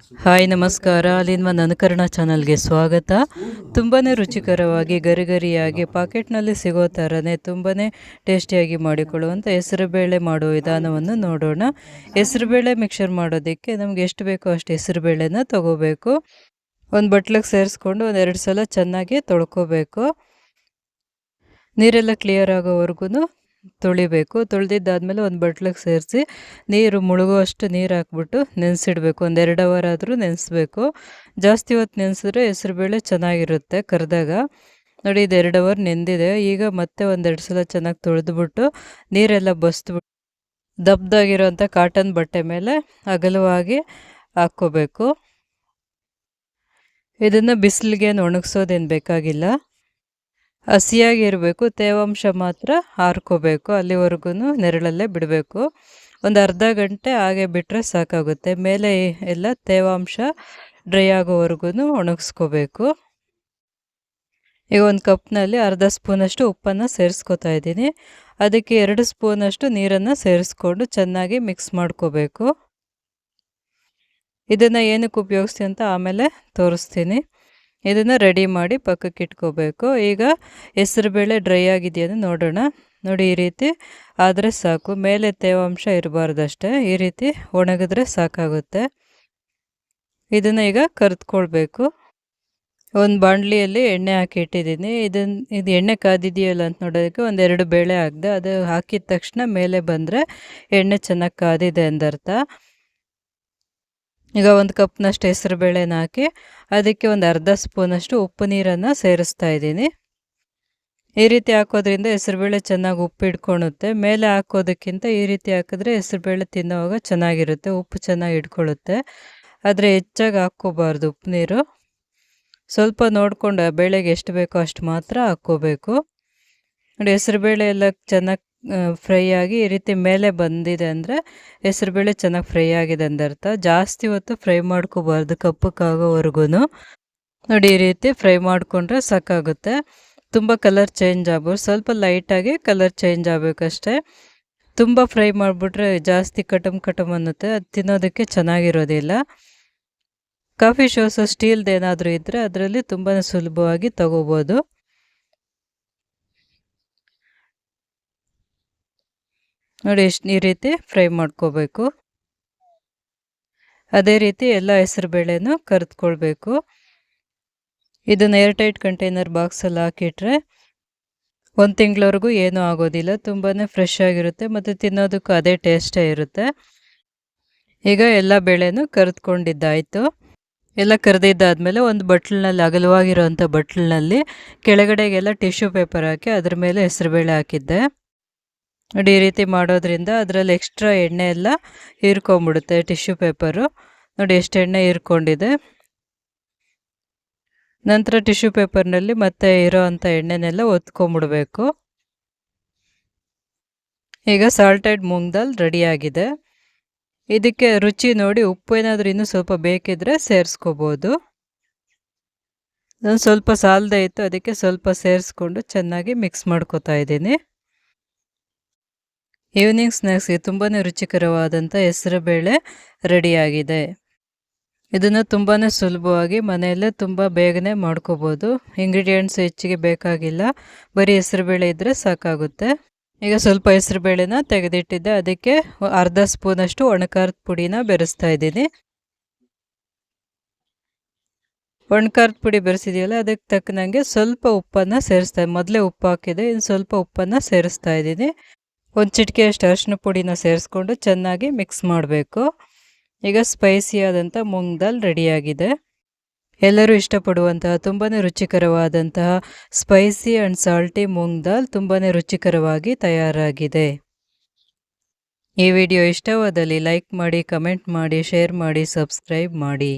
Hi ನಮಸ್ಕಾರ, ಅನುಕರಣ ಚಾನಲ್ಗೆ ಸ್ವಾಗತ. ತುಂಬಾ ರುಚಿಕರವಾಗಿ ಗರಿಗರಿಯಾಗಿ ಪಾಕೆಟ್ನಲ್ಲಿ ಸಿಗೋ ಥರನೇ ತುಂಬಾ ಟೇಸ್ಟಿಯಾಗಿ ಮಾಡಿಕೊಳ್ಳುವಂಥ ಹೆಸರುಬೇಳೆ ಮಾಡುವ ವಿಧಾನವನ್ನು ನೋಡೋಣ. ಹೆಸರುಬೇಳೆ ಮಿಕ್ಸರ್ ಮಾಡೋದಕ್ಕೆ ನಮ್ಗೆ ಎಷ್ಟು ಬೇಕೋ ಅಷ್ಟು ಹೆಸರುಬೇಳೆನ ತೊಗೋಬೇಕು. ಒಂದು ಬಟ್ಲಿಗೆ ಸೇರಿಸ್ಕೊಂಡು ಒಂದೆರಡು ಸಲ ಚೆನ್ನಾಗಿ ತೊಳ್ಕೊಬೇಕು. ನೀರೆಲ್ಲ ಕ್ಲಿಯರ್ ಆಗೋವರೆಗೂ ತೊಳಿಬೇಕು. ತೊಳೆದಿದ್ದಾದಮೇಲೆ ಒಂದು ಬಟ್ಲಿಗೆ ಸೇರಿಸಿ ನೀರು ಮುಳುಗುವಷ್ಟು ನೀರು ಹಾಕ್ಬಿಟ್ಟು ನೆನೆಸಿಡಬೇಕು. ಒಂದು 2 ಅವರ್ ಆದರೂ ನೆನೆಸ್ಬೇಕು. ಜಾಸ್ತಿ ಹೊತ್ತು ನೆನೆಸಿದ್ರೆ ಹೆಸರುಬೇಳೆ ಚೆನ್ನಾಗಿರುತ್ತೆ ಕರೆದಾಗ. ನೋಡಿ, ಇದು 2 ಅವರ್ ನೆಂದಿದೆ. ಈಗ ಮತ್ತೆ ಒಂದೆರಡು ಸಲ ಚೆನ್ನಾಗಿ ತೊಳೆದ್ಬಿಟ್ಟು ನೀರೆಲ್ಲ ಬಸ್ದುಬಿಟ್ಟು ದಪ್ಪದಾಗಿರೋಂಥ ಕಾಟನ್ ಬಟ್ಟೆ ಮೇಲೆ ಅಗಲವಾಗಿ ಹಾಕ್ಕೋಬೇಕು. ಇದನ್ನು ಬಿಸಿಲಿಗೇನು ಒಣಗಿಸೋದೇನು ಬೇಕಾಗಿಲ್ಲ. ಹಸಿಯಾಗಿರಬೇಕು, ತೇವಾಂಶ ಮಾತ್ರ ಹಾರ್ಕೋಬೇಕು. ಅಲ್ಲಿವರೆಗೂ ನೆರಳಲ್ಲೇ ಬಿಡಬೇಕು. ಒಂದು ಅರ್ಧ ಗಂಟೆ ಹಾಗೆ ಬಿಟ್ಟರೆ ಸಾಕಾಗುತ್ತೆ. ಮೇಲೆ ಎಲ್ಲ ತೇವಾಂಶ ಡ್ರೈ ಆಗೋವರೆಗೂ ಒಣಗಿಸ್ಕೋಬೇಕು. ಈಗ ಒಂದು ಕಪ್ನಲ್ಲಿ ಅರ್ಧ ಸ್ಪೂನಷ್ಟು ಉಪ್ಪನ್ನು ಸೇರಿಸ್ಕೊತಾ ಇದ್ದೀನಿ. ಅದಕ್ಕೆ 2 ಸ್ಪೂನಷ್ಟು ನೀರನ್ನು ಸೇರಿಸ್ಕೊಂಡು ಚೆನ್ನಾಗಿ ಮಿಕ್ಸ್ ಮಾಡ್ಕೋಬೇಕು. ಇದನ್ನು ಏನಕ್ಕೆ ಉಪಯೋಗಿಸ್ತೀನಿ ಅಂತ ಆಮೇಲೆ ತೋರಿಸ್ತೀನಿ. ಇದನ್ನು ರೆಡಿ ಮಾಡಿ ಪಕ್ಕಕ್ಕೆ ಇಟ್ಕೋಬೇಕು. ಈಗ ಹೆಸರುಬೇಳೆ ಡ್ರೈ ಆಗಿದೆಯಾ ನೋಡೋಣ. ನೋಡಿ, ಈ ರೀತಿ ಆದರೆ ಸಾಕು. ಮೇಲೆ ತೇವಾಂಶ ಇರಬಾರ್ದಷ್ಟೇ. ಈ ರೀತಿ ಒಣಗಿದ್ರೆ ಸಾಕಾಗುತ್ತೆ. ಇದನ್ನು ಈಗ ಕರೆದುಕೊಳ್ಬೇಕು. ಒಂದು ಬಾಣಲಿಯಲ್ಲಿ ಎಣ್ಣೆ ಹಾಕಿ ಇಟ್ಟಿದ್ದೀನಿ. ಇದು ಎಣ್ಣೆ ಕಾದಿದೆಯಲ್ಲ ಅಂತ ನೋಡೋದಕ್ಕೆ 1-2 ಬೇಳೆ ಹಾಕಿದೆ. ಅದು ಹಾಕಿದ ತಕ್ಷಣ ಮೇಲೆ ಬಂದರೆ ಎಣ್ಣೆ ಚೆನ್ನಾಗಿ ಕಾದಿದೆ ಅಂದರ್ಥ. ಈಗ ಒಂದು ಕಪ್ನಷ್ಟು ಹೆಸರುಬೇಳೆನ ಹಾಕಿ ಅದಕ್ಕೆ ಒಂದು ಅರ್ಧ ಸ್ಪೂನಷ್ಟು ಉಪ್ಪು ನೀರನ್ನು ಸೇರಿಸ್ತಾ ಇದ್ದೀನಿ. ಈ ರೀತಿ ಹಾಕೋದ್ರಿಂದ ಹೆಸರುಬೇಳೆ ಚೆನ್ನಾಗಿ ಉಪ್ಪು ಹಿಡ್ಕೊಳುತ್ತೆ. ಮೇಲೆ ಹಾಕೋದಕ್ಕಿಂತ ಈ ರೀತಿ ಹಾಕಿದ್ರೆ ಹೆಸರುಬೇಳೆ ತಿನ್ನೋವಾಗ ಚೆನ್ನಾಗಿರುತ್ತೆ, ಉಪ್ಪು ಚೆನ್ನಾಗಿ ಹಿಡ್ಕೊಳ್ಳುತ್ತೆ. ಆದರೆ ಹೆಚ್ಚಾಗಿ ಹಾಕ್ಕೋಬಾರ್ದು ಉಪ್ಪು ನೀರು. ಸ್ವಲ್ಪ ನೋಡಿಕೊಂಡು ಬೇಳೆಗೆ ಎಷ್ಟು ಬೇಕೋ ಅಷ್ಟು ಮಾತ್ರ ಹಾಕ್ಕೋಬೇಕು. ನೋಡಿ, ಹೆಸರುಬೇಳೆ ಎಲ್ಲ ಚೆನ್ನಾಗಿ ಫ್ರೈ ಆಗಿ ಈ ರೀತಿ ಮೇಲೆ ಬಂದಿದೆ ಅಂದರೆ ಹೆಸರುಬೇಳೆ ಚೆನ್ನಾಗಿ ಫ್ರೈ ಆಗಿದೆ ಅಂದರ್ಥ. ಜಾಸ್ತಿ ಹೊತ್ತು ಫ್ರೈ ಮಾಡ್ಕೋಬಾರ್ದು, ಕಪ್ಪಕ್ಕಾಗೋವರೆಗೂ. ನೋಡಿ, ಈ ರೀತಿ ಫ್ರೈ ಮಾಡಿಕೊಂಡ್ರೆ ಸಾಕಾಗುತ್ತೆ. ತುಂಬ ಕಲರ್ ಚೇಂಜ್ ಆಗ್ಬೋದು, ಸ್ವಲ್ಪ ಲೈಟಾಗಿ ಕಲರ್ ಚೇಂಜ್ ಆಗಬೇಕಷ್ಟೇ. ತುಂಬ ಫ್ರೈ ಮಾಡಿಬಿಟ್ರೆ ಜಾಸ್ತಿ ಕಟಮ್ ಅನ್ನುತ್ತೆ, ಅದು ತಿನ್ನೋದಕ್ಕೆ ಚೆನ್ನಾಗಿರೋದಿಲ್ಲ. ಕಾಫಿ ಶೋಸ್ ಸ್ಟೀಲ್ದು ಏನಾದರೂ ಇದ್ದರೆ ಅದರಲ್ಲಿ ತುಂಬಾ ಸುಲಭವಾಗಿ ತಗೋಬೋದು. ನೋಡಿ, ಈ ರೀತಿ ಫ್ರೈ ಮಾಡ್ಕೋಬೇಕು. ಅದೇ ರೀತಿ ಎಲ್ಲ ಹೆಸರುಬೇಳೆನೂ ಕರೆದುಕೊಳ್ಬೇಕು. ಇದನ್ನು ಏರ್ಟೈಟ್ ಕಂಟೈನರ್ ಬಾಕ್ಸಲ್ಲಿ ಹಾಕಿಟ್ರೆ 1 ತಿಂಗಳವರೆಗೂ ಏನೂ ಆಗೋದಿಲ್ಲ. ತುಂಬಾ ಫ್ರೆಶ್ ಆಗಿರುತ್ತೆ ಮತ್ತು ತಿನ್ನೋದಕ್ಕೂ ಅದೇ ಟೇಸ್ಟೇ ಇರುತ್ತೆ. ಈಗ ಎಲ್ಲ ಬೇಳೆನೂ ಕರೆದುಕೊಂಡಿದ್ದಾಯಿತು. ಎಲ್ಲ ಕರೆದಿದ್ದಾದಮೇಲೆ ಒಂದು ಬಟ್ಲಿನಲ್ಲಿ, ಅಗಲವಾಗಿರೋವಂಥ ಬಟ್ಲಿನಲ್ಲಿ ಕೆಳಗಡೆಗೆಲ್ಲ ಟಿಶ್ಯೂ ಪೇಪರ್ ಹಾಕಿ ಅದ್ರ ಮೇಲೆ ಹೆಸರುಬೇಳೆ ಹಾಕಿದ್ದೆ. ನೋಡಿ, ಈ ರೀತಿ ಮಾಡೋದ್ರಿಂದ ಅದರಲ್ಲಿ ಎಕ್ಸ್ಟ್ರಾ ಎಣ್ಣೆ ಎಲ್ಲ ಹೀರ್ಕೊಂಬಿಡುತ್ತೆ ಟಿಶ್ಯೂ ಪೇಪರು. ನೋಡಿ, ಎಷ್ಟು ಎಣ್ಣೆ ಹೀರ್ಕೊಂಡಿದೆ. ನಂತರ ಟಿಶ್ಯೂ ಪೇಪರ್ನಲ್ಲಿ ಮತ್ತೆ ಇರೋ ಅಂಥ ಎಣ್ಣೆನೆಲ್ಲ ಒತ್ಕೊಂಬಿಡ್ಬೇಕು. ಈಗ ಸಾಲ್ಟೆಡ್ ಮೂಂಗ್ ದಾಲ್ ರೆಡಿಯಾಗಿದೆ. ಇದಕ್ಕೆ ರುಚಿ ನೋಡಿ, ಉಪ್ಪು ಏನಾದರೂ ಇನ್ನೂ ಸ್ವಲ್ಪ ಬೇಕಿದ್ರೆ ಸೇರಿಸ್ಕೋಬೋದು. ನಾನು ಸ್ವಲ್ಪ ಸಾಲದೇ ಇತ್ತು, ಅದಕ್ಕೆ ಸ್ವಲ್ಪ ಸೇರಿಸ್ಕೊಂಡು ಚೆನ್ನಾಗಿ ಮಿಕ್ಸ್ ಮಾಡ್ಕೋತಾ ಇದ್ದೀನಿ. ಈವ್ನಿಂಗ್ ಸ್ನ್ಯಾಕ್ಸ್ಗೆ ತುಂಬಾ ರುಚಿಕರವಾದಂಥ ಹೆಸರುಬೇಳೆ ರೆಡಿಯಾಗಿದೆ. ಇದನ್ನು ತುಂಬಾ ಸುಲಭವಾಗಿ ಮನೆಯಲ್ಲೇ ತುಂಬ ಬೇಗನೆ ಮಾಡ್ಕೋಬೋದು. ಇಂಗ್ರೀಡಿಯೆಂಟ್ಸ್ ಹೆಚ್ಚಿಗೆ ಬೇಕಾಗಿಲ್ಲ, ಬರೀ ಹೆಸರುಬೇಳೆ ಇದ್ದರೆ ಸಾಕಾಗುತ್ತೆ. ಈಗ ಸ್ವಲ್ಪ ಹೆಸರುಬೇಳೆನ ತೆಗೆದಿಟ್ಟಿದ್ದೆ, ಅದಕ್ಕೆ ಅರ್ಧ ಸ್ಪೂನಷ್ಟು ಒಣಖಾರದ ಪುಡಿನ ಬೆರೆಸ್ತಾ ಇದ್ದೀನಿ. ಒಣಖಾರದ ಪುಡಿ ಬೆರೆಸಿದೆಯಲ್ಲ, ಅದಕ್ಕೆ ತಕ್ಕನಂಗೆ ಸ್ವಲ್ಪ ಉಪ್ಪನ್ನು ಸೇರಿಸ್ತಾ, ಮೊದಲೇ ಉಪ್ಪು ಹಾಕಿದೆ, ಇನ್ನು ಸ್ವಲ್ಪ ಉಪ್ಪನ್ನು ಸೇರಿಸ್ತಾ ಇದ್ದೀನಿ. ಒಂದು ಚಿಟಿಕೆಯಷ್ಟು ಅರಿಶಿನ ಪುಡಿನ ಸೇರಿಸ್ಕೊಂಡು ಚೆನ್ನಾಗಿ ಮಿಕ್ಸ್ ಮಾಡಬೇಕು. ಈಗ ಸ್ಪೈಸಿಯಾದಂಥ ಮೂಂಗ್ ದಾಲ್ ರೆಡಿಯಾಗಿದೆ. ಎಲ್ಲರೂ ಇಷ್ಟಪಡುವಂತಹ ತುಂಬಾ ರುಚಿಕರವಾದಂತಹ ಸ್ಪೈಸಿ ಆ್ಯಂಡ್ ಸಾಲ್ಟಿ ಮೂಂಗ್ ದಾಲ್ ತುಂಬಾ ರುಚಿಕರವಾಗಿ ತಯಾರಾಗಿದೆ. ಈ ವಿಡಿಯೋ ಇಷ್ಟವಾದಲ್ಲಿ ಲೈಕ್ ಮಾಡಿ, ಕಮೆಂಟ್ ಮಾಡಿ, ಶೇರ್ ಮಾಡಿ, ಸಬ್ಸ್ಕ್ರೈಬ್ ಮಾಡಿ.